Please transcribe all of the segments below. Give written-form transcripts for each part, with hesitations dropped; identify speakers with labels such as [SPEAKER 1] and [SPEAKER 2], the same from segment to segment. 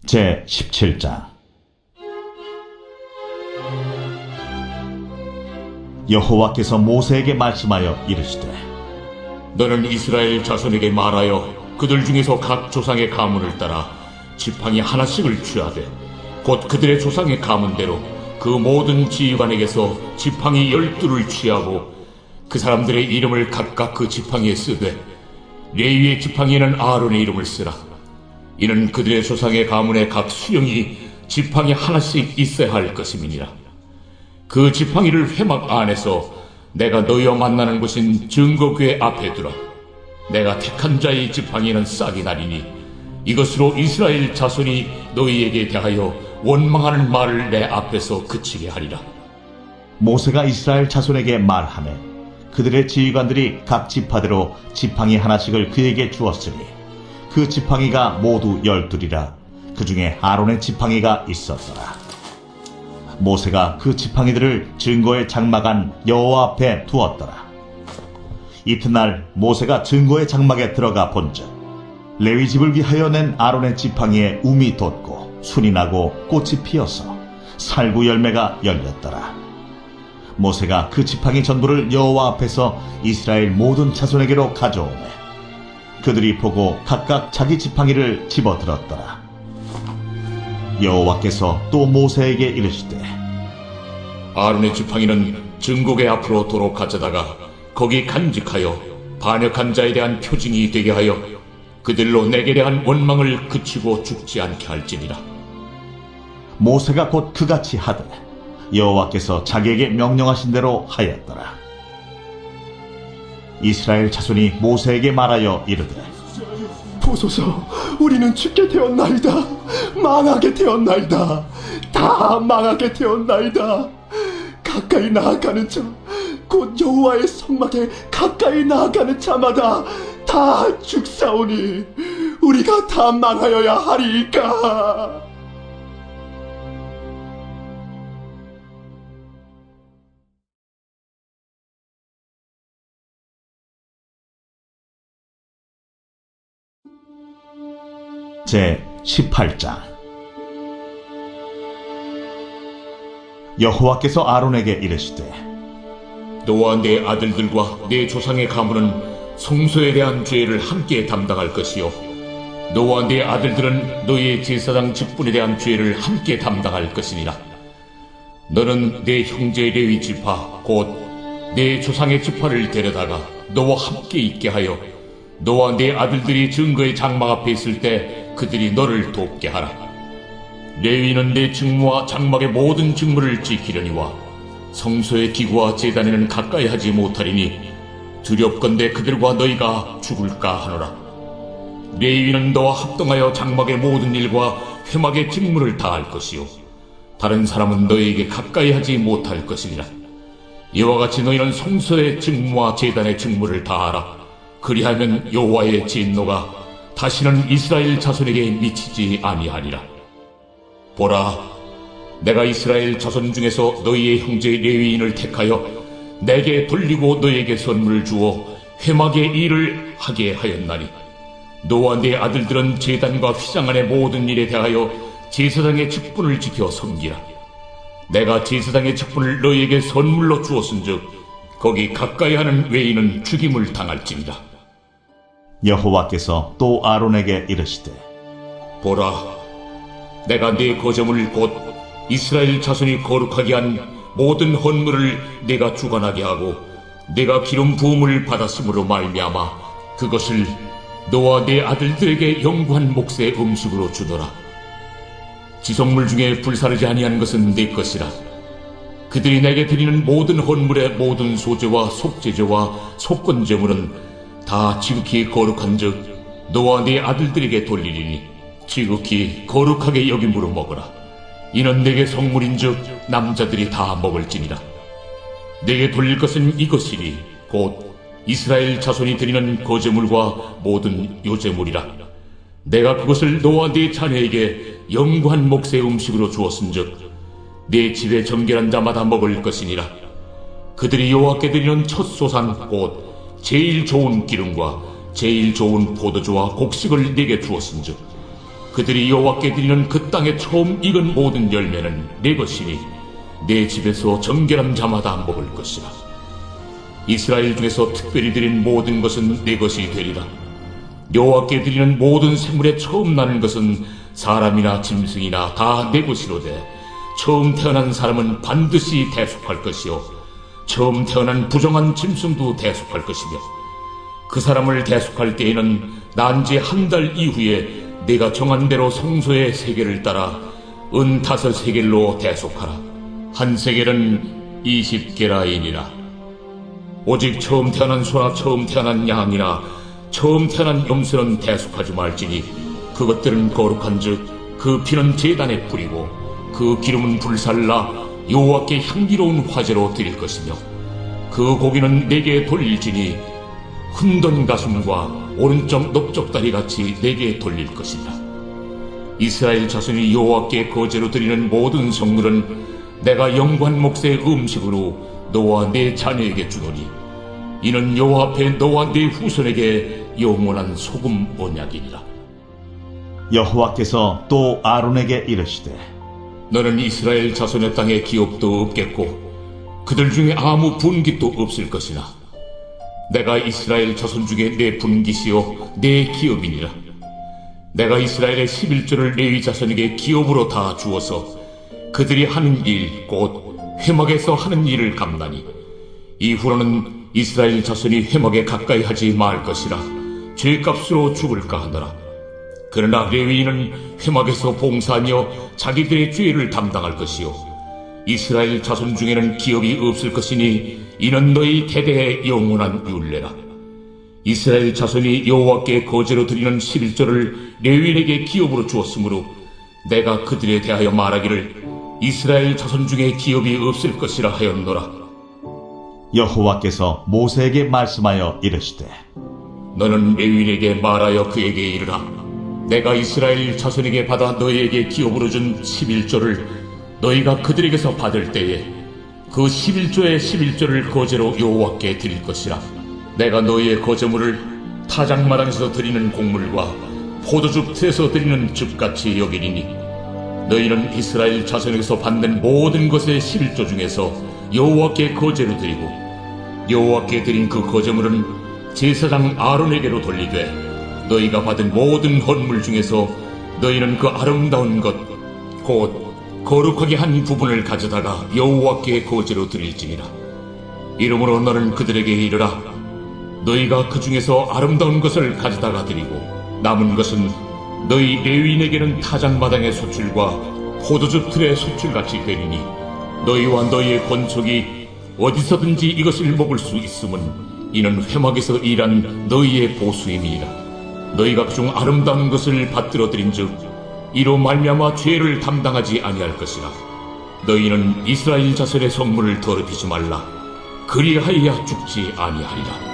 [SPEAKER 1] 제17장. 여호와께서 모세에게 말씀하여 이르시되,
[SPEAKER 2] 너는 이스라엘 자손에게 말하여 그들 중에서 각 조상의 가문을 따라 지팡이 하나씩을 취하되 곧 그들의 조상의 가문대로 그 모든 지휘관에게서 지팡이 12를 취하고 그 사람들의 이름을 각각 그 지팡이에 쓰되 레위의 지팡이에는 아론의 이름을 쓰라. 이는 그들의 조상의 가문의 각 수령이 지팡이 하나씩 있어야 할 것임이니라. 그 지팡이를 회막 안에서 내가 너희와 만나는 곳인 증거궤 앞에 두라. 내가 택한 자의 지팡이는 싹이 나리니 이것으로 이스라엘 자손이 너희에게 대하여 원망하는 말을 내 앞에서 그치게 하리라.
[SPEAKER 1] 모세가 이스라엘 자손에게 말하매 그들의 지휘관들이 각 지파대로 지팡이 하나씩을 그에게 주었으니 그 지팡이가 모두 12이라. 그 중에 아론의 지팡이가 있었더라. 모세가 그 지팡이들을 증거의 장막 안 여호와 앞에 두었더라. 이튿날 모세가 증거의 장막에 들어가 본즉 레위 집을 위하여 낸 아론의 지팡이에 움이 돋고 순이 나고 꽃이 피어서 살구 열매가 열렸더라. 모세가 그 지팡이 전부를 여호와 앞에서 이스라엘 모든 자손에게로 가져오매 그들이 보고 각각 자기 지팡이를 집어들었더라. 여호와께서 또 모세에게 이르시되,
[SPEAKER 2] 아론의 지팡이는 증거궤 앞으로 도로 가져다가 거기 간직하여 반역한 자에 대한 표징이 되게 하여 그들로 내게 대한 원망을 그치고 죽지 않게 할지니라.
[SPEAKER 1] 모세가 곧 그같이 하되 여호와께서 자기에게 명령하신 대로 하였더라. 이스라엘 자손이 모세에게 말하여 이르되,
[SPEAKER 3] 보소서, 우리는 죽게 되었나이다. 망하게 되었나이다. 다 망하게 되었나이다. 가까이 나아가는 자, 곧 여호와의 성막에 가까이 나아가는 자마다 다 죽사오니 우리가 다 망하여야 하리이까.
[SPEAKER 1] 제18장. 여호와께서 아론에게 이르시되,
[SPEAKER 2] 너와 내 아들들과 내 조상의 가문은 성소에 대한 죄를 함께 담당할 것이요 너와 내 아들들은 너희의 제사장 직분에 대한 죄를 함께 담당할 것이니라. 너는 내 형제 레위 지파 곧 내 조상의 지파를 데려다가 너와 함께 있게 하여 너와 내 아들들이 증거의 장막 앞에 있을 때 그들이 너를 돕게 하라. 레위는 내 직무와 장막의 모든 직무를 지키려니와 성소의 기구와 제단에는 가까이 하지 못하리니 두렵건대 그들과 너희가 죽을까 하노라. 레위는 너와 합동하여 장막의 모든 일과 회막의 직무를 다할 것이요 다른 사람은 너희에게 가까이 하지 못할 것이니라. 이와 같이 너희는 성소의 직무와 제단의 직무를 다하라. 그리하면 여호와의 진노가 다시는 이스라엘 자손에게 미치지 아니하리라. 보라, 내가 이스라엘 자손 중에서 너희의 형제 레위인을 택하여 내게 돌리고 너희에게 선물을 주어 회막의 일을 하게 하였나니 너와 내 아들들은 제단과 휘장 안의 모든 일에 대하여 제사장의 직분을 지켜 섬기라. 내가 제사장의 직분을 너희에게 선물로 주었은즉 거기 가까이 하는 외인은 죽임을 당할지니라.
[SPEAKER 1] 여호와께서 또 아론에게 이르시되,
[SPEAKER 2] 보라, 내가 네 거점을 곧 이스라엘 자손이 거룩하게 한 모든 헌물을 내가 주관하게 하고 내가 기름 부음을 받았으므로 말미암아 그것을 너와 내 아들들에게 영구한 몫의 음식으로 주노라. 지성물 중에 불사르지 아니한 것은 네 것이라. 그들이 내게 드리는 모든 헌물의 모든 소제와 속제제와 속건제물은 다 지극히 거룩한즉 너와 네 아들들에게 돌리리니 지극히 거룩하게 여김으로 먹으라. 이는 내게 성물인즉 남자들이 다 먹을지니라. 내게 돌릴 것은 이것이니 곧 이스라엘 자손이 드리는 거제물과 모든 요제물이라. 내가 그것을 너와 네 자녀에게 영구한 몫의 음식으로 주었은즉 네 집에 정결한 자마다 먹을 것이니라. 그들이 여호와께 드리는 첫 소산 곧 제일 좋은 기름과 제일 좋은 포도주와 곡식을 네게 주었은즉 그들이 여호와께 드리는 그 땅에 처음 익은 모든 열매는 내 것이니 내 집에서 정결한 자마다 먹을 것이라. 이스라엘 중에서 특별히 드린 모든 것은 내 것이 되리라. 여호와께 드리는 모든 생물에 처음 나는 것은 사람이나 짐승이나 다 내 것이로되 처음 태어난 사람은 반드시 대속할 것이요 처음 태어난 부정한 짐승도 대속할 것이며 그 사람을 대속할 때에는 난 지 한 달 이후에 내가 정한 대로 성소의 세겔을 따라 은 5세겔로 대속하라. 한 세겔은 20게라인이라. 오직 처음 태어난 소나 처음 태어난 양이나 처음 태어난 염소는 대속하지 말지니 그것들은 거룩한즉 그 피는 제단에 뿌리고 그 기름은 불살라 여호와께 향기로운 화제로 드릴 것이며 그 고기는 내게 돌릴지니 흔든 가슴과 오른쪽 넓적다리 같이 내게 돌릴 것이다. 이스라엘 자손이 여호와께 거제로 드리는 모든 성물은 내가 영관 몫의 음식으로 너와 내 자녀에게 주노니 이는 여호와 앞에 너와 네 후손에게 영원한 소금 언약이니라.
[SPEAKER 1] 여호와께서 또 아론에게 이르시되
[SPEAKER 2] 너는 이스라엘 자손의 땅에 기업도 없겠고 그들 중에 아무 분깃도 없을 것이나 내가 이스라엘 자손 중에 내 분깃이요 내 기업이니라. 내가 이스라엘의 11조를 레위 자손에게 기업으로 다 주어서 그들이 하는 일 곧 회막에서 하는 일을 감나니 이후로는 이스라엘 자손이 회막에 가까이 하지 말 것이라 죄값으로 죽을까 하더라. 그러나 레위인은 회막에서 봉사하며 자기들의 죄를 담당할 것이요 이스라엘 자손 중에는 기업이 없을 것이니 이는 너희 대대의 영원한 율례라. 이스라엘 자손이 여호와께 거제로 드리는 11조를 레위인에게 기업으로 주었으므로 내가 그들에 대하여 말하기를 이스라엘 자손 중에 기업이 없을 것이라 하였노라.
[SPEAKER 1] 여호와께서 모세에게 말씀하여 이르시되
[SPEAKER 2] 너는 레위인에게 말하여 그에게 이르라. 내가 이스라엘 자손에게 받아 너희에게 기업으로 준 11조를 너희가 그들에게서 받을 때에 그 11조의 11조를 거제로 여호와께 드릴 것이라. 내가 너희의 거제물을 타작마당에서 드리는 곡물과 포도즙 틀에서 드리는 즙같이 여기리니 너희는 이스라엘 자손에게서 받는 모든 것의 11조 중에서 여호와께 거제로 드리고 여호와께 드린 그 거제물은 제사장 아론에게로 돌리되 너희가 받은 모든 헌물 중에서 너희는 그 아름다운 것 곧 거룩하게 한 부분을 가져다가 여호와께 거제로 드릴지니라. 이러므로 너는 그들에게 이르라. 너희가 그 중에서 아름다운 것을 가져다가 드리고 남은 것은 너희 레위인에게는 타작마당의 소출과 포도즙 틀의 소출같이 되리니 너희와 너희의 권속이 어디서든지 이것을 먹을 수 있음은 이는 회막에서 일한 너희의 보수임이니라. 너희가 그중 아름다운 것을 받들어 드린즉 이로 말미암아 죄를 담당하지 아니할 것이라. 너희는 이스라엘 자손의 성물을 더럽히지 말라. 그리하여야 죽지 아니하리라.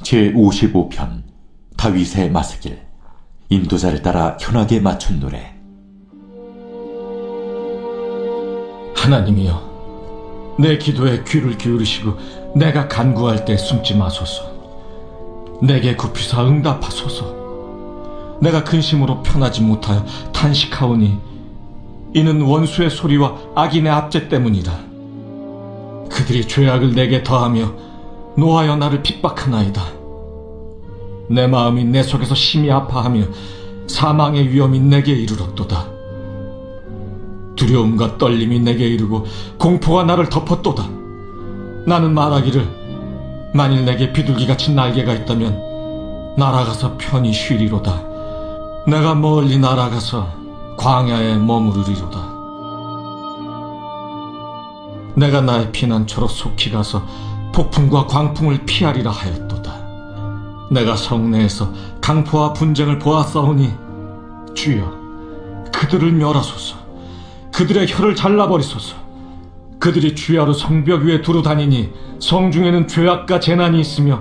[SPEAKER 4] 제55편 다윗의 마스길. 인도자를 따라 현악에 맞춘 노래.
[SPEAKER 5] 하나님이여, 내 기도에 귀를 기울이시고 내가 간구할 때 숨지 마소서. 내게 굽히사 응답하소서. 내가 근심으로 편하지 못하여 탄식하오니 이는 원수의 소리와 악인의 압제 때문이라. 그들이 죄악을 내게 더하며 노하여 나를 핍박하나이다. 내 마음이 내 속에서 심히 아파하며 사망의 위험이 내게 이르렀도다. 두려움과 떨림이 내게 이르고 공포가 나를 덮었도다. 나는 말하기를 만일 내게 비둘기같이 날개가 있다면 날아가서 편히 쉬리로다. 내가 멀리 날아가서 광야에 머무르리로다. 내가 나의 피난처로 속히 가서 폭풍과 광풍을 피하리라 하였도다. 내가 성내에서 강포와 분쟁을 보았사오니 주여 그들을 멸하소서. 그들의 혀를 잘라버리소서. 그들이 주야로 성벽 위에 두루 다니니 성중에는 죄악과 재난이 있으며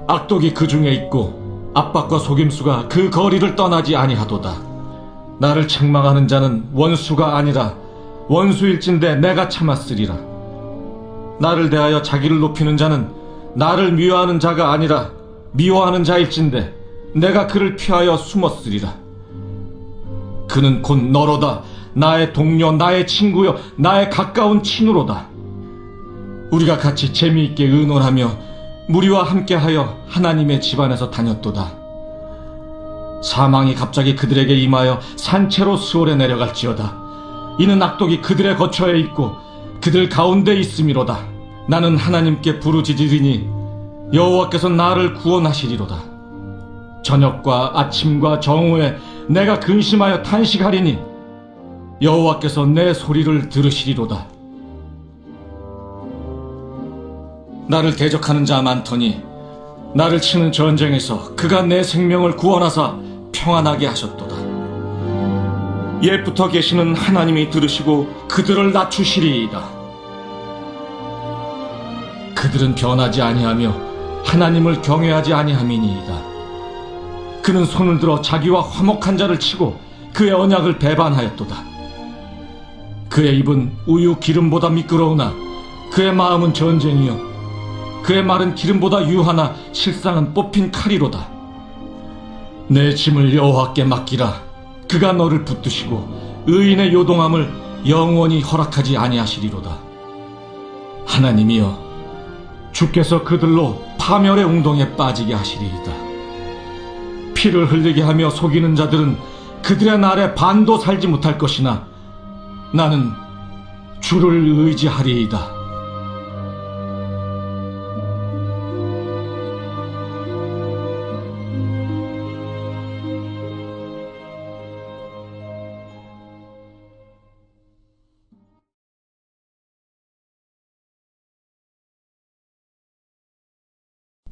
[SPEAKER 5] 악독이 그 중에 있고 압박과 속임수가 그 거리를 떠나지 아니하도다. 나를 책망하는 자는 원수가 아니라 원수일진데 내가 참았으리라. 나를 대하여 자기를 높이는 자는 나를 미워하는 자가 아니라 미워하는 자일진데 내가 그를 피하여 숨었으리라. 그는 곧 너로다. 나의 동료, 나의 친구여, 나의 가까운 친구로다. 우리가 같이 재미있게 의논하며 무리와 함께하여 하나님의 집안에서 다녔도다. 사망이 갑자기 그들에게 임하여 산채로 스올에 내려갈지어다. 이는 악독이 그들의 거처에 있고 그들 가운데 있음이로다. 나는 하나님께 부르짖으리니 여호와께서 나를 구원하시리로다. 저녁과 아침과 정오에 내가 근심하여 탄식하리니 여호와께서 내 소리를 들으시리로다. 나를 대적하는 자 많더니 나를 치는 전쟁에서 그가 내 생명을 구원하사 평안하게 하셨도다. 옛부터 계시는 하나님이 들으시고 그들을 낮추시리이다. 그들은 변하지 아니하며 하나님을 경외하지 아니함이니이다. 그는 손을 들어 자기와 화목한 자를 치고 그의 언약을 배반하였도다. 그의 입은 우유 기름보다 미끄러우나 그의 마음은 전쟁이요 그의 말은 기름보다 유하나 실상은 뽑힌 칼이로다. 내 짐을 여호와께 맡기라. 그가 너를 붙드시고 의인의 요동함을 영원히 허락하지 아니하시리로다. 하나님이여, 주께서 그들로 파멸의 웅덩이에 빠지게 하시리이다. 피를 흘리게 하며 속이는 자들은 그들의 날에 반도 살지 못할 것이나 나는 주를 의지하리이다.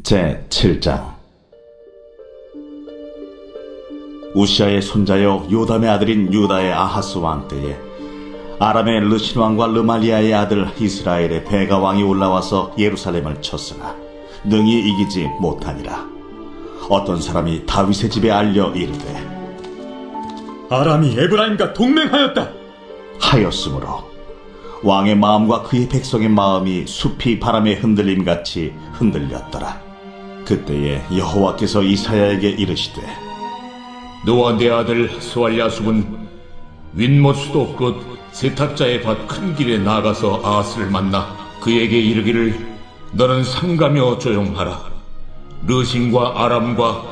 [SPEAKER 1] 제 7장. 우시아의 손자여 요담의 아들인 유다의 아하스 왕 때에 아람의 르신 왕과 르말리아의 아들 이스라엘의 베가 왕이 올라와서 예루살렘을 쳤으나 능히 이기지 못하니라. 어떤 사람이 다윗의 집에 알려 이르되
[SPEAKER 3] 아람이 에브라임과 동맹하였다
[SPEAKER 1] 하였으므로 왕의 마음과 그의 백성의 마음이 숲이 바람에 흔들림같이 흔들렸더라. 그때에 여호와께서 이사야에게 이르시되
[SPEAKER 2] 너와 내 아들 스왈야숲은 윗못 수도 끝 세탁자의 밭 큰 길에 나가서 아하스를 만나 그에게 이르기를 너는 삼가며 조용하라. 르신과 아람과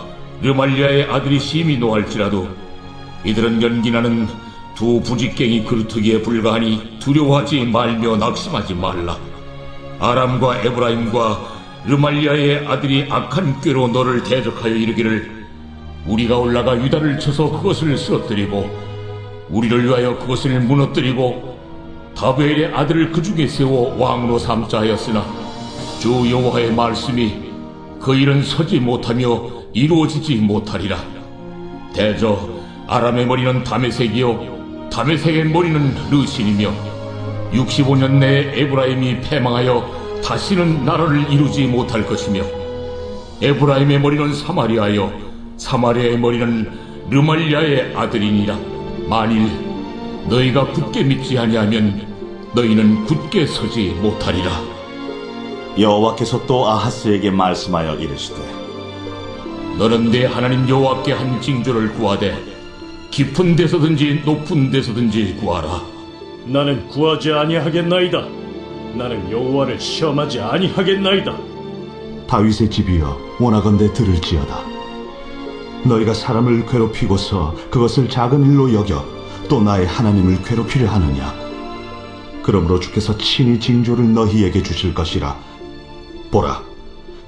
[SPEAKER 2] 르말리아의 아들이 심히 노할지라도 이들은 연기나는 두 부직갱이 그루터기에 불과하니 두려워하지 말며 낙심하지 말라. 아람과 에브라임과 르말리아의 아들이 악한 꾀로 너를 대적하여 이르기를 우리가 올라가 유다를 쳐서 그것을 쓰러뜨리고 우리를 위하여 그것을 무너뜨리고 다베엘의 아들을 그 중에 세워 왕으로 삼자 하였으나 주 여호와의 말씀이 그 일은 서지 못하며 이루어지지 못하리라. 대저 아람의 머리는 다메섹이요 다메섹의 머리는 르신이며 65년 내에 에브라임이 패망하여 다시는 나라를 이루지 못할 것이며 에브라임의 머리는 사마리아요 사마리아의 머리는 르말리아의 아들이니라. 만일 너희가 굳게 믿지 아니하면 너희는 굳게 서지 못하리라.
[SPEAKER 1] 여호와께서 또 아하스에게 말씀하여 이르시되
[SPEAKER 2] 너는 내 하나님 여호와께 한 징조를 구하되 깊은 데서든지 높은 데서든지 구하라.
[SPEAKER 3] 나는 구하지 아니하겠나이다. 나는 여호와를 시험하지 아니하겠나이다.
[SPEAKER 6] 다윗의 집이여 원하건대 들을지어다. 너희가 사람을 괴롭히고서 그것을 작은 일로 여겨 또 나의 하나님을 괴롭히려 하느냐. 그러므로 주께서 친히 징조를 너희에게 주실 것이라. 보라,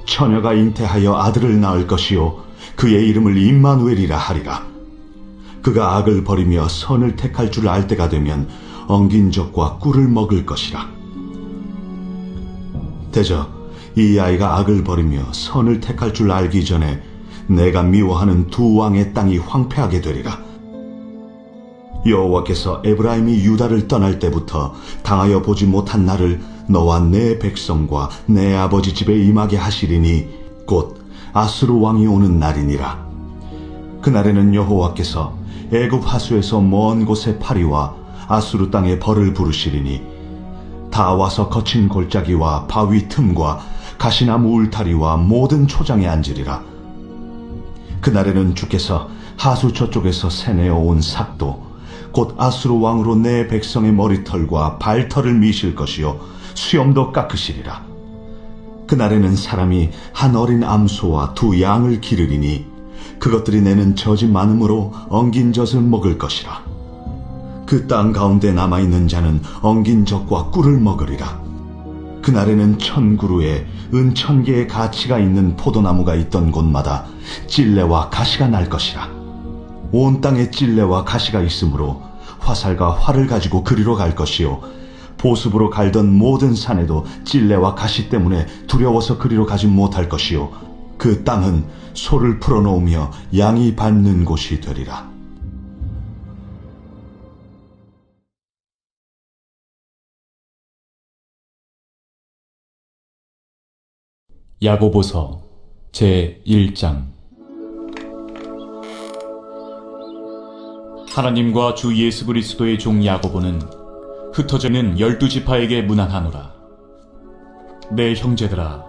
[SPEAKER 6] 처녀가 잉태하여 아들을 낳을 것이요 그의 이름을 임마누엘이라 하리라. 그가 악을 버리며 선을 택할 줄 알 때가 되면 엉긴 적과 꿀을 먹을 것이라. 대저 이 아이가 악을 버리며 선을 택할 줄 알기 전에 내가 미워하는 두 왕의 땅이 황폐하게 되리라. 여호와께서 에브라임이 유다를 떠날 때부터 당하여 보지 못한 날을 너와 내 백성과 내 아버지 집에 임하게 하시리니 곧 아수르 왕이 오는 날이니라. 그날에는 여호와께서 애굽 하수에서 먼 곳에 파리와 아수르 땅에 벌을 부르시리니 다 와서 거친 골짜기와 바위 틈과 가시나무 울타리와 모든 초장에 앉으리라. 그날에는 주께서 하수 저쪽에서 새내어 온 삭도 곧 아수르 왕으로 내 백성의 머리털과 발털을 미실 것이요 수염도 깎으시리라. 그날에는 사람이 한 어린 암소와 두 양을 기르리니 그것들이 내는 젖이 많음으로 엉긴 젖을 먹을 것이라. 그 땅 가운데 남아있는 자는 엉긴 젖과 꿀을 먹으리라. 그날에는 1000그루에 은 1000개의 가치가 있는 포도나무가 있던 곳마다 찔레와 가시가 날 것이라. 온 땅에 찔레와 가시가 있으므로 화살과 활을 가지고 그리로 갈 것이요 보습으로 갈던 모든 산에도 찔레와 가시 때문에 두려워서 그리로 가지 못할 것이요 그 땅은 소를 풀어놓으며 양이 밟는 곳이 되리라.
[SPEAKER 4] 야고보서 제1장. 하나님과 주 예수 그리스도의 종 야고보는 흩어져 있는 12지파에게 문안하노라. 내 형제들아,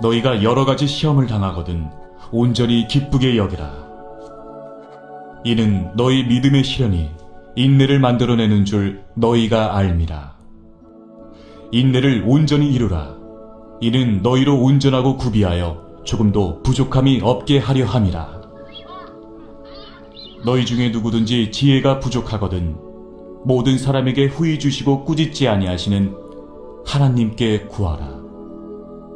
[SPEAKER 4] 너희가 여러 가지 시험을 당하거든 온전히 기쁘게 여기라. 이는 너희 믿음의 시련이 인내를 만들어내는 줄 너희가 알미라. 인내를 온전히 이루라. 이는 너희로 온전하고 구비하여 조금도 부족함이 없게 하려 함이라. 너희 중에 누구든지 지혜가 부족하거든 모든 사람에게 후히 주시고 꾸짖지 아니하시는 하나님께 구하라.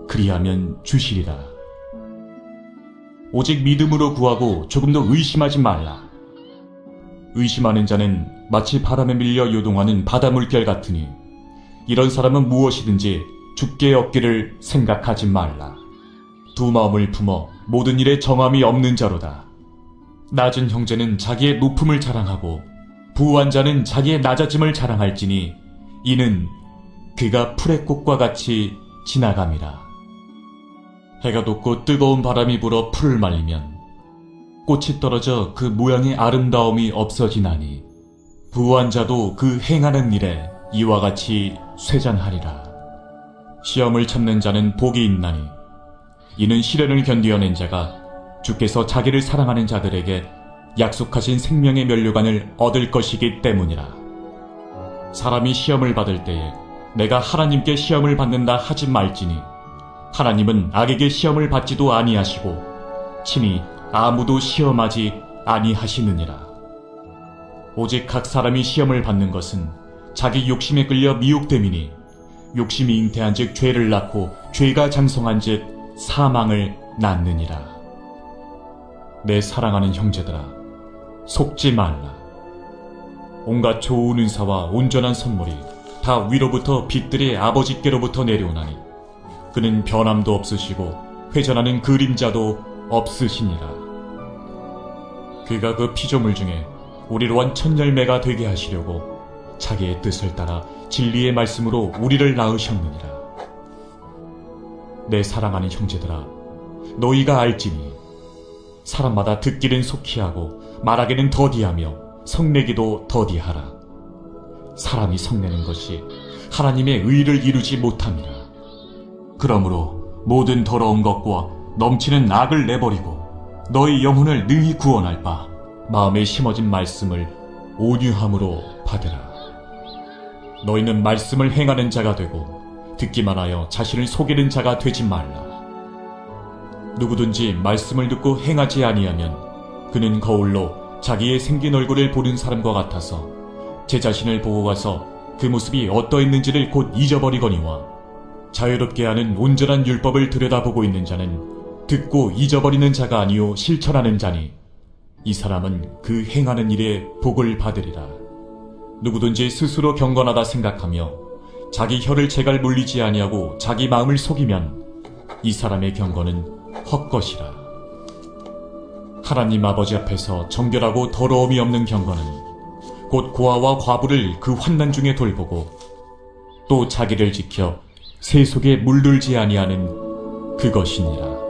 [SPEAKER 4] 그리하면 주시리라. 오직 믿음으로 구하고 조금도 의심하지 말라. 의심하는 자는 마치 바람에 밀려 요동하는 바다 물결 같으니 이런 사람은 무엇이든지 죽게 얻기를 생각하지 말라. 두 마음을 품어 모든 일에 정함이 없는 자로다. 낮은 형제는 자기의 높음을 자랑하고 부한 자는 자기의 낮아짐을 자랑할지니 이는 그가 풀의 꽃과 같이 지나감이라. 해가 돋고 뜨거운 바람이 불어 풀을 말리면 꽃이 떨어져 그 모양의 아름다움이 없어지나니 부한 자도 그 행하는 일에 이와 같이 쇠잔하리라. 시험을 참는 자는 복이 있나니 이는 시련을 견디어낸 자가 주께서 자기를 사랑하는 자들에게 약속하신 생명의 면류관을 얻을 것이기 때문이라. 사람이 시험을 받을 때에 내가 하나님께 시험을 받는다 하지 말지니 하나님은 악에게 시험을 받지도 아니하시고 친히 아무도 시험하지 아니하시느니라. 오직 각 사람이 시험을 받는 것은 자기 욕심에 끌려 미혹됨이니 욕심이 잉태한 즉 죄를 낳고 죄가 장성한 즉 사망을 낳느니라. 내 사랑하는 형제들아, 속지 말라. 온갖 좋은 은사와 온전한 선물이 다 위로부터 빛들의 아버지께로부터 내려오나니 그는 변함도 없으시고 회전하는 그림자도 없으시니라. 그가 그 피조물 중에 우리로 한 첫 열매가 되게 하시려고 자기의 뜻을 따라 진리의 말씀으로 우리를 낳으셨느니라. 내 사랑하는 형제들아, 너희가 알지니 사람마다 듣기는 속히 하고 말하기는 더디하며 성내기도 더디하라. 사람이 성내는 것이 하나님의 의를 이루지 못함이라. 그러므로 모든 더러운 것과 넘치는 악을 내버리고 너희 영혼을 능히 구원할 바 마음에 심어진 말씀을 온유함으로 받으라. 너희는 말씀을 행하는 자가 되고 듣기만 하여 자신을 속이는 자가 되지 말라. 누구든지 말씀을 듣고 행하지 아니하면 그는 거울로 자기의 생긴 얼굴을 보는 사람과 같아서 제 자신을 보고 가서 그 모습이 어떠했는지를 곧 잊어버리거니와 자유롭게 하는 온전한 율법을 들여다보고 있는 자는 듣고 잊어버리는 자가 아니요 실천하는 자니 이 사람은 그 행하는 일에 복을 받으리라. 누구든지 스스로 경건하다 생각하며 자기 혀를 제갈 물리지 아니하고 자기 마음을 속이면 이 사람의 경건은 헛것이라. 하나님 아버지 앞에서 정결하고 더러움이 없는 경건은 곧 고아와 과부를 그 환난 중에 돌보고 또 자기를 지켜 새 속에 물들지 아니하는 그것이니라.